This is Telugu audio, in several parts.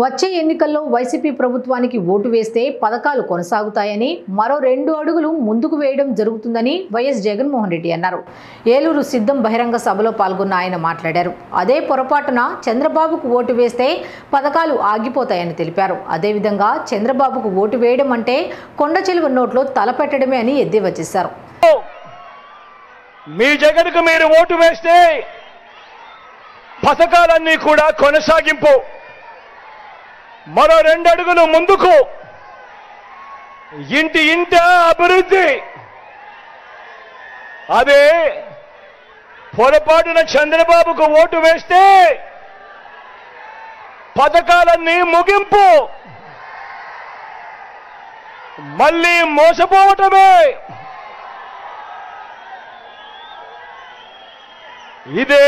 వచ్చే ఎన్నికల్లో వైసీపీ ప్రభుత్వానికి ఓటు వేస్తే పథకాలు కొనసాగుతాయని మరో 2 అడుగులు ముందుకు వేయడం జరుగుతుందని వైఎస్ జగన్మోహన్ రెడ్డి అన్నారు. ఏలూరు సిద్ధం బహిరంగ సభలో పాల్గొన్న ఆయన మాట్లాడారు. అదే పొరపాటున చంద్రబాబుకు ఓటు వేస్తే పథకాలు ఆగిపోతాయని తెలిపారు. అదేవిధంగా చంద్రబాబుకు ఓటు వేయడం అంటే కొండ చిలువ నోట్లో తలపెట్టడమే అని ఎద్దేవా చేశారు. మీ జగన్కు మీరు ఓటు వేస్తే పథకాలన్నీ కూడా కొనసాగింపు, మరో 2 అడుగులు ముందుకు, ఇంట అభివృద్ధి. అదే పొరపాటున చంద్రబాబుకు ఓటు వేస్తే పథకాలన్నీ ముగింపు, మళ్ళీ మోసపోవటమే. ఇదే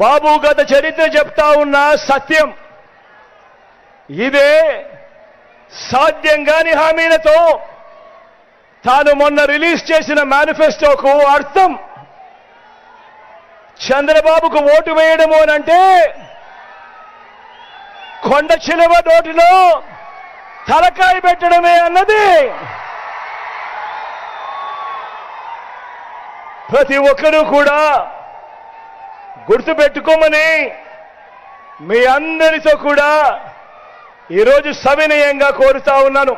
బాబు గత చరిత్ర చెప్తా ఉన్న సత్యం. ఇదే సాధ్యం కాని హామీలతో తాను మొన్న రిలీజ్ చేసిన మేనిఫెస్టోకు అర్థం. చంద్రబాబుకు ఓటు వేయడము అనంటే కొండ చిలువ నోటిలో తలకాయ పెట్టడమే అన్నది ప్రతి ఒక్కరూ కూడా గుర్తుపెట్టుకోమని మీ అందరితో కూడా ఈరోజు సవినయంగా కోరుతా ఉన్నాను.